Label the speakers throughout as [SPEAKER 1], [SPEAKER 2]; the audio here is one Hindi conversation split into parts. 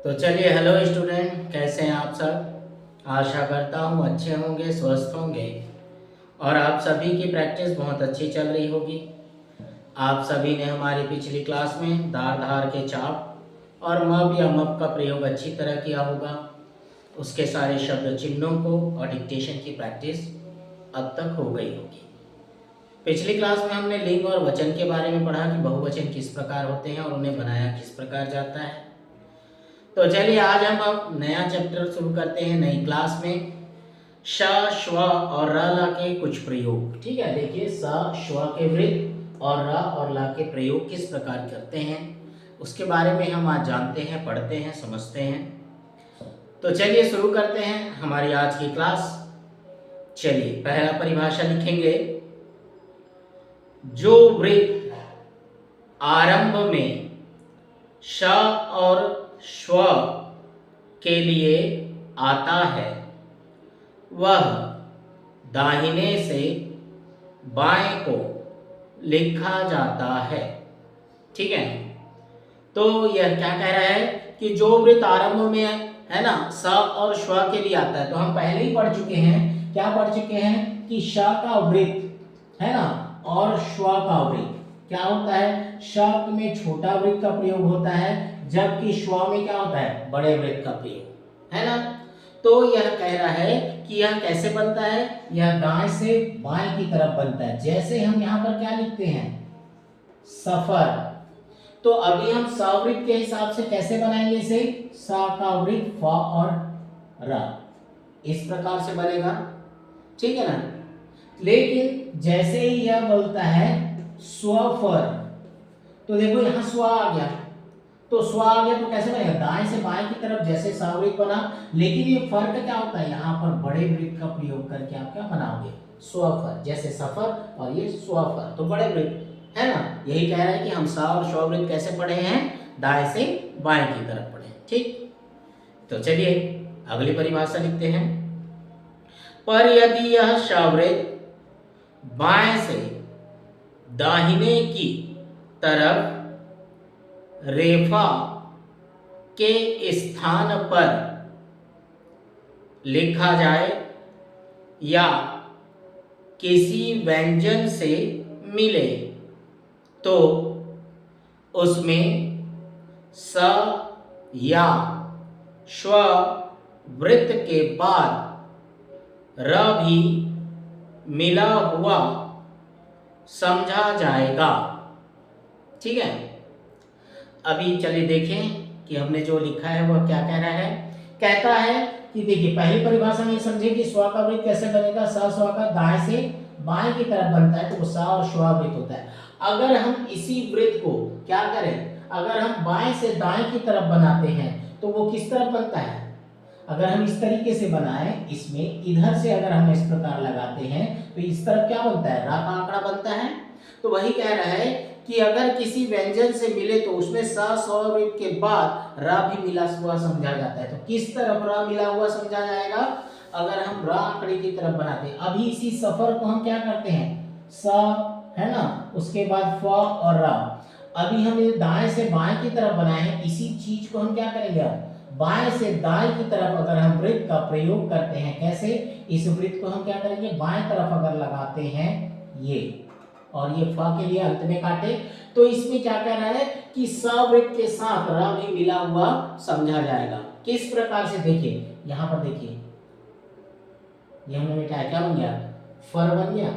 [SPEAKER 1] तो चलिए, हेलो स्टूडेंट, कैसे हैं आप सब। आशा करता हूँ अच्छे होंगे, स्वस्थ होंगे और आप सभी की प्रैक्टिस बहुत अच्छी चल रही होगी। आप सभी ने हमारी पिछली क्लास में धार धार के चाप और मप या मप का प्रयोग अच्छी तरह किया होगा। उसके सारे शब्द चिन्हों को और डिक्टेशन की प्रैक्टिस अब तक हो गई होगी। पिछली क्लास में हमने लिंग और वचन के बारे में पढ़ा कि बहुवचन किस प्रकार होते हैं और उन्हें बनाया किस प्रकार जाता है। तो चलिए, आज हम अब नया चैप्टर शुरू करते हैं नई क्लास में। श, श्व और र ला के कुछ प्रयोग। ठीक है, देखिए, स श्व के वृत्त और र और ला के प्रयोग किस प्रकार करते हैं उसके बारे में हम आज जानते हैं, पढ़ते हैं, समझते हैं। तो चलिए शुरू करते हैं हमारी आज की क्लास। चलिए, पहला परिभाषा लिखेंगे। जो वृत्त आरंभ में श और श्व के लिए आता है वह दाहिने से बाएं को लिखा जाता है। ठीक है, तो यह क्या कह रहा है कि जो वृत्त आरंभ में है ना, स और श्व के लिए आता है। तो हम पहले ही पढ़ चुके हैं, क्या पढ़ चुके हैं कि श का वृत्त है ना और श्व का वृत्त क्या होता है। श में छोटा वृत्त का प्रयोग होता है, जबकि श्व में क्या होता है, बड़े वृत्त का प्रयोग, है ना। तो यह कह रहा है कि यह कैसे बनता है, यह दाएं से बाएं की तरफ बनता है। जैसे हम यहाँ पर क्या लिखते हैं, सफर। तो अभी हम सवृत्त के हिसाब से कैसे बनाएंगे इसे, सा का वृत्त फ और र इस प्रकार से बनेगा। ठीक है ना। लेकिन जैसे ही यह बोलता है स्वफर, तो देखो यहाँ स्व आ गया, तो स्व आ गया तो कैसे बनेगा, दाएं से बाएं की तरफ जैसे सवृत्त बना। लेकिन ये फर्क क्या होता है, यहाँ पर बड़े वृत्त का प्रयोग करके आप क्या बनाओगे, स्वफर। जैसे सफर और ये स्वफर, तो बड़े वृत्त, है ना। यही कह रहा है कि हम सा और श्व वृत्त कैसे पढ़े हैं, दाएं से बाएं की तरफ पढ़े। ठीक, तो चलिए अगली परिभाषा लिखते हैं। पर यदि यह शवृत्त बाएं से दाहिने की तरफ रेफा के स्थान पर लिखा जाए या किसी व्यंजन से मिले तो उसमें स या श्व वृत्त के बाद र भी मिला हुआ समझा जाएगा। ठीक है, अभी चलिए देखें कि हमने जो लिखा है वह क्या कह रहा है। कहता है कि देखिए, पहली परिभाषा में समझे कि स्व का वृत्त कैसे बनेगा, स स्व का दाएं से बाएं की तरफ बनता है, तो वो सा और श्व वृत्त होता है। अगर हम इसी वृत्त को क्या करें, अगर हम बाएं से दाएं की तरफ बनाते हैं तो वो किस तरफ बनता है। अगर हम इस तरीके से बनाएं, इसमें इधर से अगर हम इस प्रकार लगाते हैं तो इस तरफ क्या बनता है, रा का आंकड़ा बनता है। तो वही कह रहा है कि अगर किसी व्यंजन से मिले तो उसमें स स्व वृत्त के बाद रा भी मिला हुआ समझा जाता है। तो किस तरफ रा मिला हुआ समझा जाएगा, अगर हम रा आंकड़े की तरफ बनाते हैं। अभी इसी सफर को हम क्या करते हैं, स है ना, उसके बाद फ और रा। अभी हम ये दाएं से बाएं की तरफ बनाए हैं, इसी चीज को हम क्या करेंगे, बाएं से दाएं की तरफ अगर हम वृत्त का प्रयोग करते हैं। कैसे, इस वृत्त को हम क्या करेंगे, बाएं तरफ अगर लगाते हैं ये, और ये फ के लिए अंत में काटे, तो इसमें क्या कह रहा है कि सवृत्त के साथ र भी मिला हुआ समझा जाएगा। किस प्रकार से, देखिए यहाँ पर देखिए, ये हमने मिटाया, क्या बन गया, फर बन गया,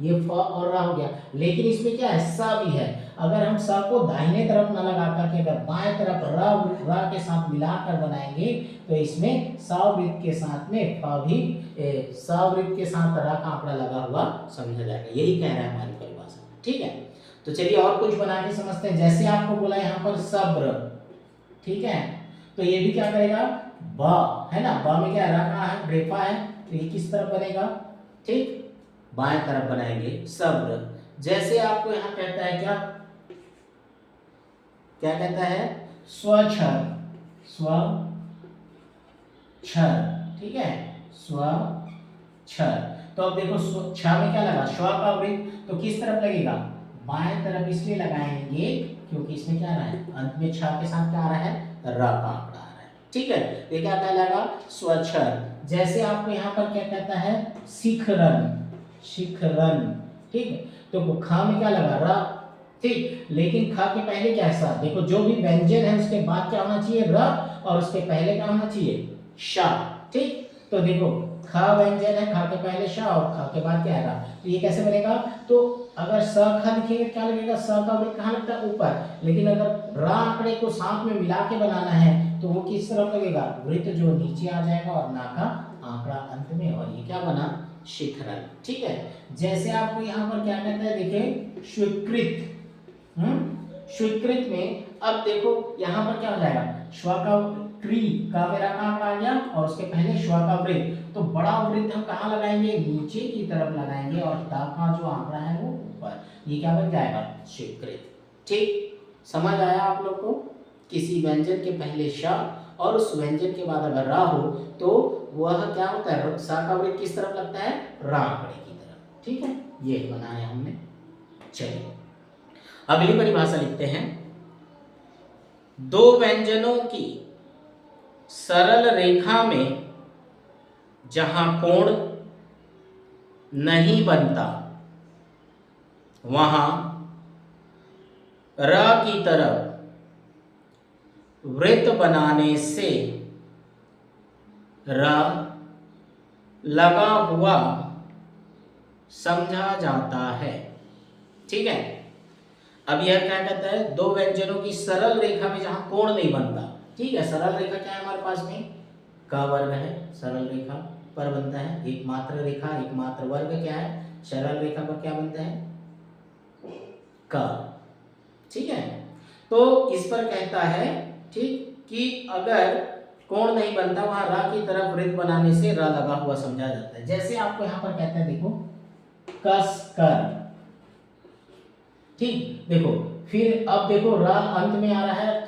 [SPEAKER 1] ये फ और रा हो गया। लेकिन इसमें क्या है, स भी है। अगर हम स को दाहिने तरफ न लगा करके अगर बाएं तरफ रा के साथ मिलाकर बनाएंगे तो इसमें सवृत्त के साथ में फ भी सवृत्त के साथ रा का आंकड़ा लगा हुआ समझा जाएगा। यही कह रहा है हमारी परिभाषा। ठीक है, तो चलिए और कुछ बना के समझते हैं। जैसे आपको बोला यहाँ पर सब्र, ठीक है, तो ये भी क्या करेगा, ब है ना, ब में क्या रा का है, रेफा है, तो ये किस तरफ बनेगा, ठीक, बाएं तरफ बनाएंगे सब्र। जैसे आपको यहाँ कहता है क्या, क्या कहता है, स्वच्छर, स्वच्छर, ठीक है, स्वच्छर। तो अब देखो छ में क्या लगा, श्व का वृत्त, तो किस तरफ लगेगा, बाएं तरफ इसलिए लगाएंगे क्योंकि इसमें क्या आ रहा है, अंत में छ के साथ क्या आ रहा है, र का आंकड़ा है। ठीक है, ये क्या कहलाएगा? स्वच्छर। जैसे आपको यहाँ पर क्या कहता है? शिखरन, शिखरन, ठीक है। तो खा में क्या लगा? र, ठीक। लेकिन खा के पहले क्या है? सा। देखो जो भी व्यंजन है उसके बाद क्या होना चाहिए? र, और उसके पहले क्या होना चाहिए? शा, ठीक। तो देखो खा व्यंजन है, खा के पहले शा और खा के बाद क्या आएगा? तो ये कैसे बनेगा? तो अगर स खा लिखेंगे क्या लगेगा? स का वृत्त कहाँ लगता है? ऊपर। लेकिन अगर रा आंकड़े को साथ में मिला के बनाना है तो वो किस तरफ लगेगा? वृत्त जो नीचे आ जाएगा और ना का आंकड़ा अंत में, और ये क्या बना? शिखरन, ठीक है। जैसे आपको यहाँ पर क्या कहता है? देखिए स्वीकृत, स्वीकृत में अब देखो यहाँ पर क्या हो जाएगा? श्व का ट्री का मेरा काम आ गया और उसके पहले श्व का वृत्त, तो बड़ा वृत्त हम कहाँ लगाएंगे? नीचे की तरफ लगाएंगे और ता का जो आंकड़ा है वो ऊपर। ये क्या बन जाएगा? स्वीकृत, ठीक। समझ आया आप लोग को? किसी व्यंजन के पहले श और उस व्यंजन के बाद अगर रा हो तो वह क्या होता है? सा का वृत्त किस तरफ लगता है? रा आंकड़े की तरफ, ठीक है। ये बनाया हमने। चलिए अगली परिभाषा लिखते हैं। दो व्यंजनों की सरल रेखा में जहां कोण नहीं बनता वहां र की तरफ वृत्त बनाने से र लगा हुआ समझा जाता है, ठीक है। अब यह क्या कहता है? दो व्यंजनों की सरल रेखा में जहां कोण नहीं बनता, ठीक है। सरल रेखा क्या है हमारे पास में? का वर्ग है, सरल रेखा पर बनता है। एकमात्र रेखा, एकमात्र वर्ग क्या है? सरल रेखा पर क्या बनता है? का, ठीक है। तो इस पर कहता है, ठीक, कि अगर कोण नहीं बनता वहां रा की तरफ वृत्त बनाने से रा लगा हुआ समझा जाता है। जैसे आपको यहां पर कहते हैं, देखो कस कर, ठीक। देखो फिर अब देखो रा अंत में आ रहा है,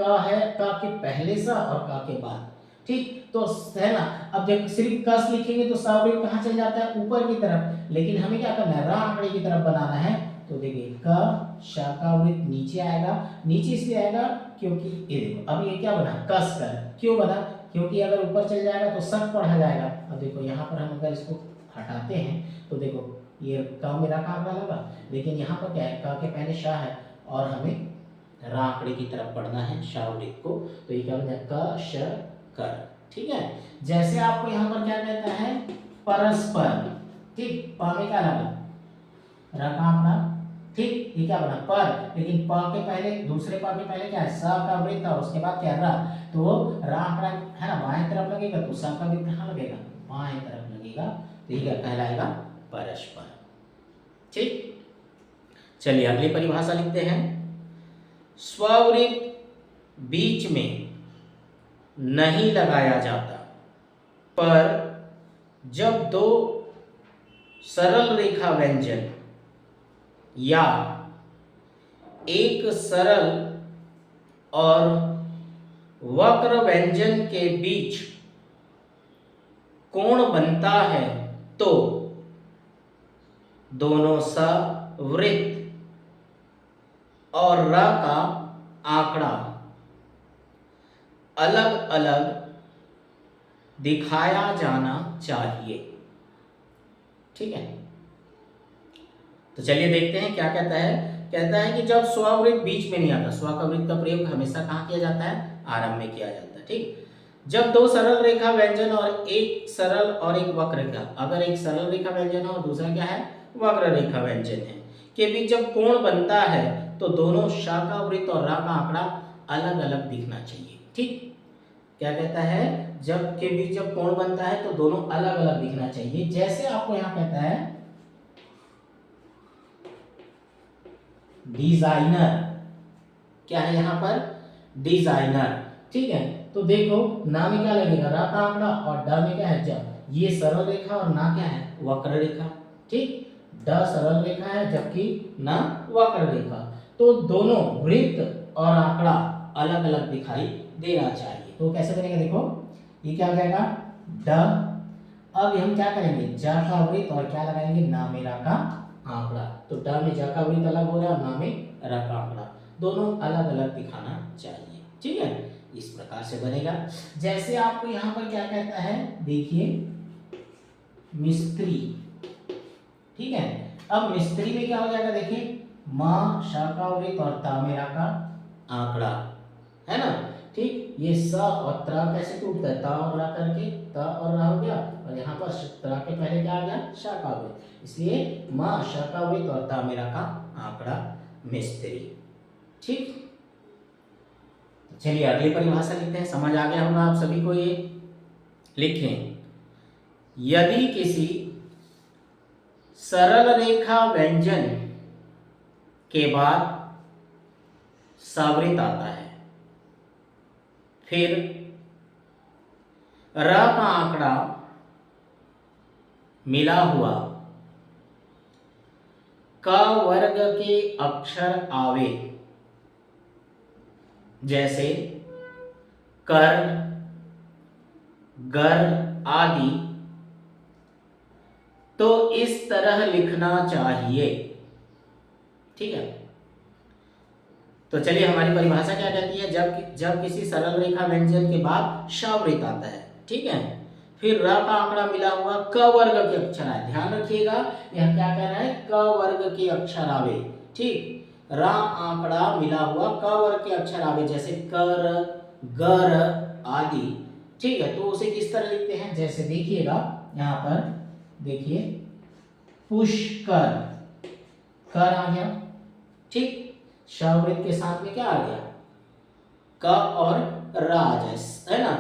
[SPEAKER 1] का के पहले सा और का के बाद, ठीक। तो है ना। अब देखो सिर्फ कस लिखेंगे तो सा वृत्त कहाँ चल जाता है? ऊपर की तरफ। लेकिन हमें क्या करना है? रा आंकड़े की तरफ बनाना है। तो देखिए क शा का वृत्त नीचे आएगा। नीचे इसलिए आएगा क्योंकि ये देखो अब ये क्या बना? कस कर। क्यों बना? क्योंकि अगर ऊपर चल जाएगा तो सक पढ़ा जाएगा। अब देखो यहाँ पर हम अगर इसको हटाते हैं तो देखो ये का मेरा का आंकड़ा लगा, लेकिन यहाँ पर क्या है? का के पहले शा है और हमें रा आंकड़े की तरफ पढ़ना है शा वृत्त को। तो ये क्या बन जाए? क श कर, ठीक है। जैसे आपको यहाँ पर क्या कहता है? परस्पर, ठीक। पा में क्या लगा? रा का आंकड़ा, ठीक। ये क्या बना? पर। लेकिन प के पहले, दूसरे पा के पहले क्या है? सा का वृत्त और उसके बाद क्या? रा। तो रा आंकड़ा है ना बाएं तरफ लगेगा तो सा का वृत्त कहाँ लगेगा? बाएं तरफ लगेगा। तो ये क्या कहलाएगा? परस्पर, ठीक। चलिए अगली परिभाषा लिखते हैं। स्ववृत्त बीच में नहीं लगाया जाता, पर जब दो सरल रेखा व्यंजन या एक सरल और वक्र व्यंजन के बीच कोण बनता है तो दोनों सवृत्त और र का आंकड़ा अलग अलग दिखाया जाना चाहिए, ठीक है। तो चलिए देखते हैं क्या कहता है। कहता है कि जब स्ववृत्त बीच में नहीं आता, स्व का वृत्त का प्रयोग हमेशा कहाँ किया जाता है? आरंभ में किया जाता है, ठीक। जब दो सरल रेखा व्यंजन और एक सरल और एक वक्र रेखा, अगर एक सरल रेखा व्यंजन है और दूसरा क्या है? वक्र रेखा व्यंजन है, के बीच जब कोण बनता है तो दोनों शा का वृत्त और रा का आंकड़ा अलग अलग दिखना चाहिए, ठीक। क्या कहता है? जब के बीच जब कोण बनता है तो दोनों अलग अलग दिखना चाहिए। जैसे आपको यहाँ कहता है डिजाइनर, क्या है यहाँ पर? डिजाइनर, ठीक है। तो देखो ना में क्या लगेगा? रा का आंकड़ा और ड में क्या है? जब ये सरल रेखा और ना क्या है? वक्र रेखा, ठीक। ड सरल रेखा है जबकि ना वक्र रेखा, तो दोनों वृत्त और आंकड़ा अलग अलग दिखाई देना चाहिए। तो कैसे बनेगा? देखो ये क्या हो जाएगा? ड। अब हम क्या करेंगे? जा का वृत्त और क्या लगाएंगे? ना में रा का आंकड़ा। तो ड में जा का वृत्त अलग हो रहा है, ना में रा का आंकड़ा, दोनों अलग अलग दिखाना चाहिए, ठीक है। इस प्रकार से बनेगा। जैसे आपको यहाँ पर क्या कहता है, देखिए मिस्त्री, ठीक है। अब मिस्त्री में क्या हो जाएगा, देखिए माँ शाका वृत्त और तामेरा का आंकड़ा, है ना, ठीक। ये स और त्र कैसे टूटता है, ता और रा करके, त और रा हो गया, और यहाँ पर त्र के पहले क्या आ गया, शाका वृत्त, इसलिए माँ शाका वृत्त और तामेरा का आंकड़ा मिस्त्री, ठीक। चलिए अगली परिभाषा लिखते हैं, समझ आ गया होगा आप सभी को। ये लिखें, यदि किसी सरल रेखा व्यंजन के बाद सावृत आता है, फिर र का आंकड़ा मिला हुआ क वर्ग के अक्षर आवे, जैसे कर, गर आदि, तो इस तरह लिखना चाहिए, ठीक है। तो चलिए हमारी परिभाषा क्या कहती है, जब किसी सरल रेखा व्यंजन के बाद शावृत आता है, ठीक है, फिर र का आंकड़ा मिला हुआ क वर्ग के अक्षर आए, ध्यान रखिएगा यह क्या कह रहा है, क वर्ग के अक्षर आवे, ठीक। र आंकड़ा मिला हुआ क वर्ग के अक्षर आवे, जैसे कर, गर आदि, ठीक है। तो उसे किस तरह लिखते हैं, जैसे देखिएगा यहाँ पर, देखिए पुष्कर, कर आ गया, ठीक, शावृत के साथ में क्या आ गया, क और रा आ जाए, है ना,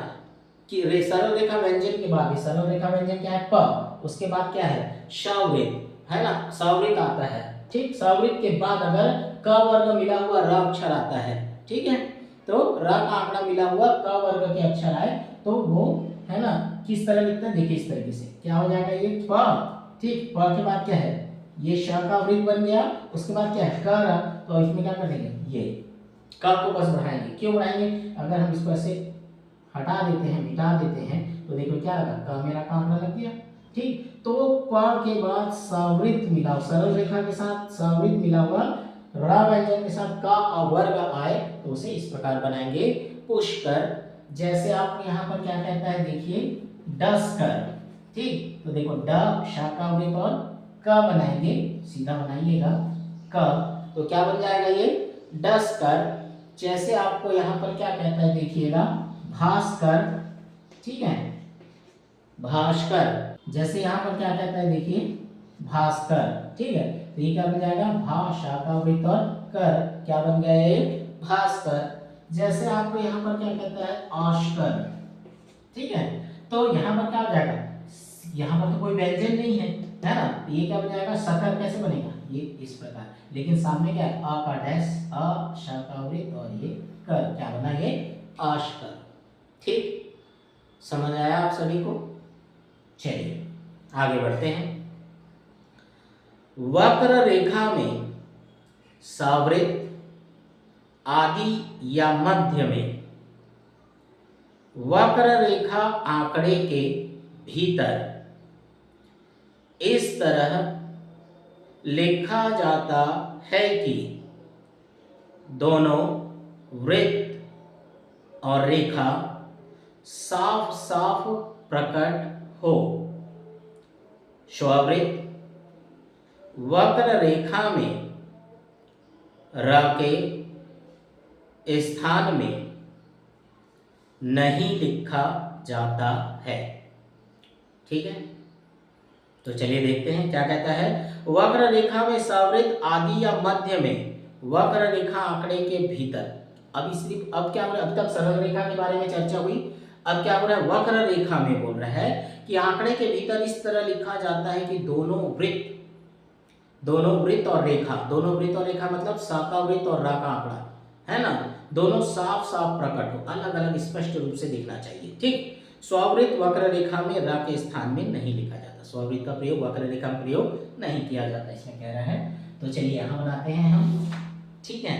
[SPEAKER 1] कि सरल रेखा व्यंजन के बाद, सरल रेखा व्यंजन क्या है, प, उसके बाद क्या है, शावृत, है ना, शावृत आता है, ठीक। शावृत के बाद अगर क वर्ग मिला हुआ र अक्षर आता है, ठीक है, तो र का आंकड़ा मिला हुआ क वर्ग के अक्षर आए, तो वो, है ना, किस तरह लिखते हैं, देखिए इस तरीके से क्या हो जाएगा, ये प, ठीक, प के बाद क्या है, ये श का वृत्त बन गया, उसके बाद क्या है, कर, तो इसमें क्या कर देंगे, ये क को बस बढ़ाएंगे, क्यों बढ़ाएंगे, अगर हम इसको ऐसे हटा देते हैं, मिटा देते हैं, तो देखो क्या लगा, क मेरा का आंकड़ा लग गया, ठीक। तो प के बाद सावृत मिला, सरल रेखा के साथ सावृत मिला हुआ रा व्यंजन के साथ का वर्ग आए, तो उसे इस प्रकार बनाएंगे, पुष्कर। जैसे आप यहाँ पर क्या कहता है, देखिए डस्कर, ठीक। तो देखो ड शाका वृत्त और क बनाएंगे, सीधा बनाइएगा क, तो क्या बन जाएगा ये, डस्कर। जैसे आपको यहाँ पर क्या कहता है, देखिएगा भास्कर, ठीक है, भास्कर। जैसे यहाँ पर क्या कहता है, देखिए भास्कर, ठीक है, तो ये क्या बन जाएगा, भा शाका वृत्त और कर, क्या बन गया ये, भास्कर। जैसे आपको यहाँ पर क्या कहता है, ऑस्कर, ठीक है, तो यहाँ पर क्या हो जाएगा, यहाँ पर तो कोई व्यंजन नहीं है, है ना, तो ये क्या बन जाएगा, सकर कैसे बनेगा, ये इस प्रकार, लेकिन सामने क्या है, अ का डैश, अ शाका वृत्त और ये कर, क्या बना ये, ऑस्कर, ठीक। समझ आया आप सभी को। चलिए आगे बढ़ते हैं। वक्र रेखा में सावृत आदि या मध्य में वक्र रेखा आंकड़े के भीतर इस तरह लिखा जाता है कि दोनों वृत्त और रेखा साफ साफ प्रकट हो। स्ववृत्त वक्र रेखा में र के स्थान में नहीं लिखा जाता है, ठीक है। तो चलिए देखते हैं क्या कहता है, वक्र रेखा में सावृत्त आदि या मध्य में वक्र रेखा आंकड़े के भीतर। अब क्या हो रहा है, अब तक सरल रेखा के बारे में चर्चा हुई, अब क्या हो रहा है, वक्र रेखा में बोल रहा है कि आंकड़े के भीतर इस तरह लिखा जाता है कि दोनों वृत्त और रेखा, दोनों वृत्त और रेखा मतलब साका वृत्त और रा का आंकड़ा, है ना, दोनों साफ साफ प्रकट हो, अलग अलग स्पष्ट रूप से दिखना चाहिए, ठीक। स्ववृत्त वक्र रेखा में रा के स्थान में नहीं लिखा जाता, स्ववृत्त का प्रयोग वक्र रेखा में प्रयोग नहीं किया जाता, इसमें कह रहा है। तो चलिए यहाँ बनाते हैं हम, ठीक है।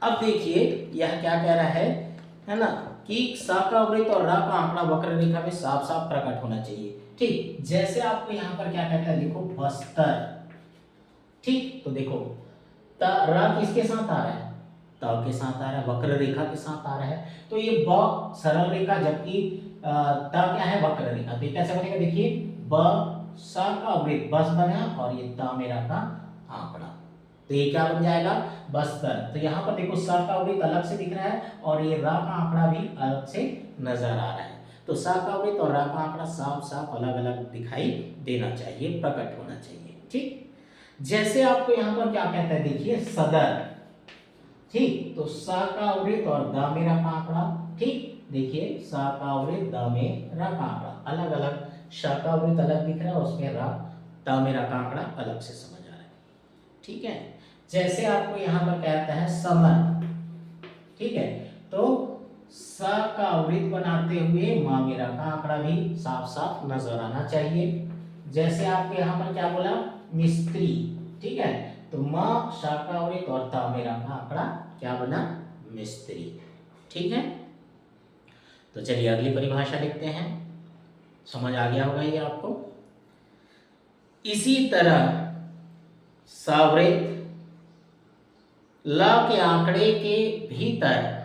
[SPEAKER 1] अब देखिए यह क्या कह रहा है ना, कि साका वृत्त और रा का आंकड़ा वक्र रेखा में साफ साफ प्रकट होना चाहिए, ठीक। जैसे आपको यहाँ पर क्या कहता है, देखो बस्तर, ठीक। तो देखो रा किसके साथ आ रहा है, त के साथ आ रहा है, वक्र रेखा के साथ आ रहा है। तो ये ब सरल रेखा, जबकि त क्या है, वक्र रेखा। तो ये कैसे बनेगा, देखिए ब स का वृत्त बस बना और ये त मेरा का आंकड़ा, तो ये क्या बन जाएगा, बस्तर। तो यहाँ पर देखो स का वृत्त अलग से दिख रहा है और ये रा का आंकड़ा भी अलग से नजर आ रहा है। तो स का वृत्त और रा का आंकड़ा साफ साफ अलग अलग दिखाई देना चाहिए, प्रकट होना चाहिए। ठीक, जैसे आपको यहाँ पर क्या कहता है, देखिए सदर। ठीक, तो स का वृत्त और द मेरा का आंकड़ा। ठीक, देखिए स का वृत्त द में रा का आंकड़ा अलग अलग, श का वृत्त अलग दिख रहा है, उसमें रा त मेरा का आंकड़ा अलग से समझ आ रहा है। ठीक है, जैसे आपको यहाँ पर कहता है समर। ठीक है, तो स का वृत्त बनाते हुए म मेरा का आंकड़ा भी साफ साफ नजर आना चाहिए। जैसे आपको यहाँ पर क्या बोला, मिस्त्री। ठीक है, तो म श का वृत्त और त मेरा का आंकड़ा क्या बना, मिस्त्री। ठीक है, तो चलिए अगली परिभाषा लिखते हैं, समझ आ गया होगा ये आपको। इसी तरह सवृत्त ल के आंकड़े के भीतर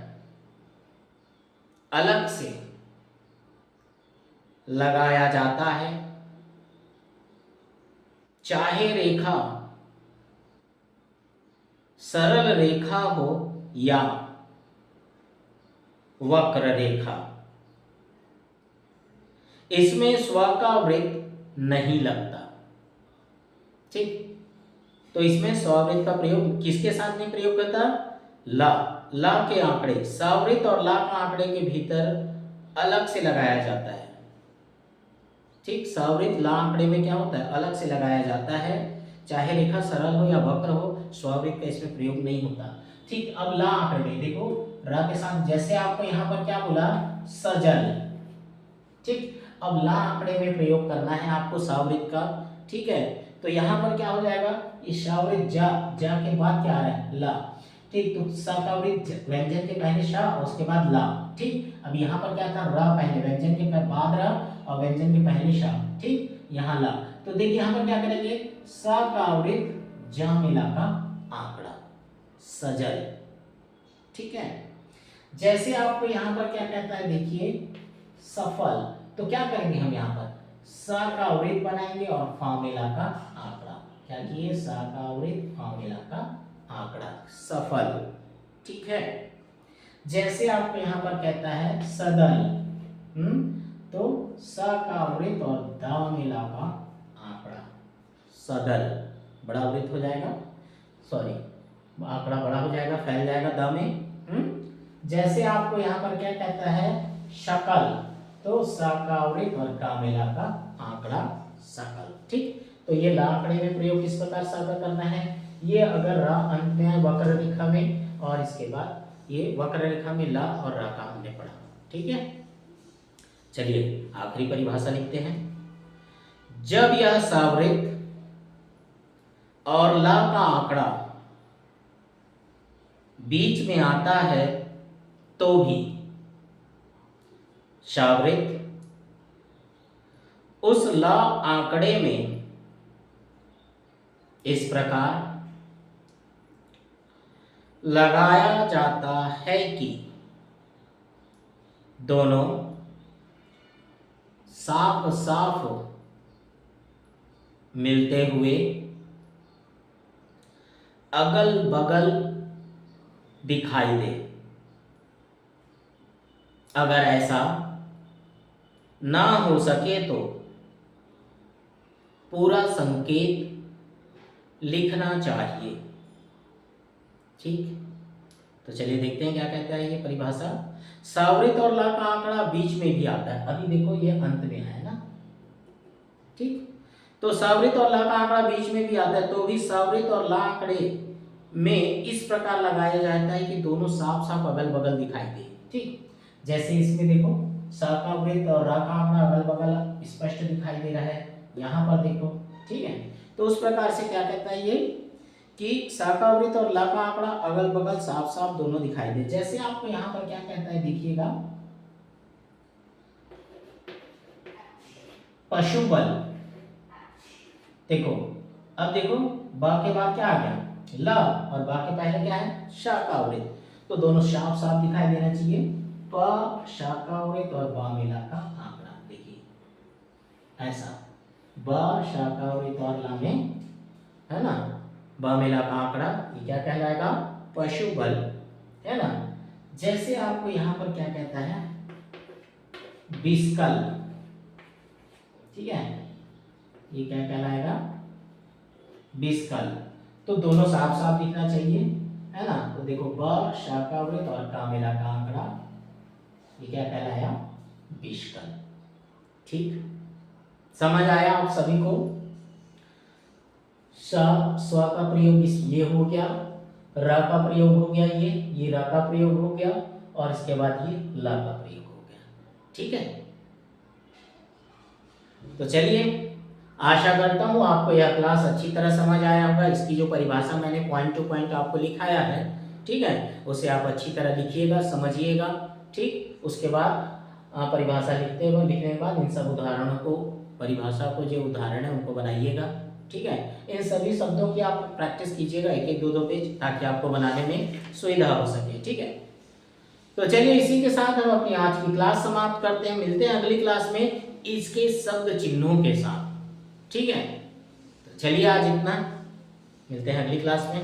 [SPEAKER 1] अलग से लगाया जाता है, चाहे रेखा सरल रेखा हो या वक्र रेखा। इसमें स्व का वृत्त नहीं लगता। ठीक, तो इसमें स्ववृत्त का प्रयोग किसके साथ में प्रयोग करता, ला। ला के आंकड़े, सवृत्त और ला का आंकड़े के भीतर अलग से लगाया जाता है। ठीक, सवृत्त ला आंकड़े में क्या होता है, अलग से लगाया जाता है, चाहे रेखा सरल हो या वक्र हो, स्ववृत्त का इसमें प्रयोग नहीं होता। ठीक, अब ला आंकड़े में देखो रा के साथ, जैसे आपको यहाँ पर क्या बोला, सजल। ठीक, अब ला आंकड़े में प्रयोग करना है आपको सवृत्त का। ठीक है, तो यहाँ पर क्या हो जाएगा, इस सवृत्त जा, जा के बाद क्या आ रहा है, ला। ठीक, तो स का वृत्त व्यंजन के पहले श और उसके बाद ला। ठीक, अब यहाँ पर क्या था, र पहले, व्यंजन के बाद र और व्यंजन के पहले श। ठीक, यहाँ ला। तो देखिए यहाँ पर क्या करेंगे, स का वृत्त ज मिला का आंकड़ा, सजल। ठीक है, जैसे आपको यहाँ पर क्या कहता है, देखिए सफल। तो क्या करेंगे हम यहाँ पर, स का वृत्त बनाएंगे और फा मिला का आंकड़ा। क्या किए, स का वृत्त फा मिला का आंकड़ा, सफल। ठीक है, जैसे आपको यहाँ पर कहता है सदल। तो स का वृत्त और द मिला का आंकड़ा, सदल। बड़ा वृत्त हो जाएगा, सॉरी आंकड़ा बड़ा हो जाएगा, फैल जाएगा द में। जैसे आपको यहाँ पर क्या कहता है, शकल। तो स का वृत्त और का मिला का आंकड़ा, सकल। ठीक, तो ये ला आंकड़े में प्रयोग किस प्रकार साबित करना है, ये अगर रा अंत में है वक्र रेखा में, और इसके बाद ये वक्र रेखा में ला और रा का हमने पढ़ा। ठीक है, चलिए आखिरी परिभाषा लिखते हैं। जब यह सवृत्त और ला का आंकड़ा बीच में आता है तो भी सवृत्त उस ला आंकड़े में इस प्रकार लगाया जाता है कि दोनों साफ साफ मिलते हुए अगल बगल दिखाई दे। अगर ऐसा ना हो सके तो पूरा संकेत लिखना चाहिए। ठीक, तो चलिए देखते हैं क्या कहता है ये परिभाषा। सवृत्त और ला का आंकड़ा बीच में भी आता है, अभी देखो ये अंत में है ना। ठीक, तो सवृत्त और ला का आंकड़ा बीच में भी आता है तो भी सवृत्त और ला आंकड़े में इस प्रकार लगाया जाता है कि दोनों साफ साफ अगल बगल दिखाई दे। ठीक, जैसे इसमें देखो स का वृत्त और रा का आंकड़ा अगल बगल स्पष्ट दिखाई दे रहा है, यहाँ पर देखो। ठीक है, तो उस प्रकार से क्या कहता है ये कि स का वृत्त और ला का आंकड़ा अगल बगल साफ साफ दोनों दिखाई दे। जैसे आपको यहाँ पर क्या कहता है, देखिएगा पशुबल। देखो अब देखो बा के बाद क्या आ गया, ल, और बा के पहले क्या है, श का वृत्त। तो दोनों साफ साफ दिखाई देना चाहिए। प शाकावृत और बा मिला का आंकड़ा, देखिए ऐसा ब शाकावृत और ला में, है ना, ब मिला का आंकड़ा, ये क्या कहलाएगा? पशु बल, है ना। जैसे आपको यहाँ पर क्या कहता है, बिस्कल, ठीक है, ये क्या कहलाएगा? बिस्कल। तो दोनों साफ साफ दिखना चाहिए, है ना। तो देखो ब शाकावृत और का मिला का आंकड़ा, ये क्या कहलाया? बिस्कल। ठीक, समझ आया आप सभी को? स स्व का प्रयोग इस ये हो गया, र का प्रयोग हो गया, ये र का प्रयोग हो गया, और इसके बाद ये ल का प्रयोग हो गया। ठीक है, तो चलिए, आशा करता हूँ आपको यह क्लास अच्छी तरह समझ आया होगा। इसकी जो परिभाषा मैंने पॉइंट टू पॉइंट आपको लिखाया है, ठीक है, उसे आप अच्छी तरह लिखिएगा, समझिएगा। ठीक, उसके बाद परिभाषा लिखने के बाद इन सब उदाहरणों को, परिभाषा को जो उदाहरण है उनको बनाइएगा। ठीक है, इन सभी शब्दों की आप प्रैक्टिस कीजिएगा, एक एक दो दो पेज, ताकि आपको बनाने में सुविधा हो सके। ठीक है, तो चलिए इसी के साथ हम अपनी आज की क्लास समाप्त करते हैं। मिलते हैं अगली क्लास में इसके शब्द चिन्हों के साथ। ठीक है, तो चलिए आज इतना, मिलते हैं अगली क्लास में।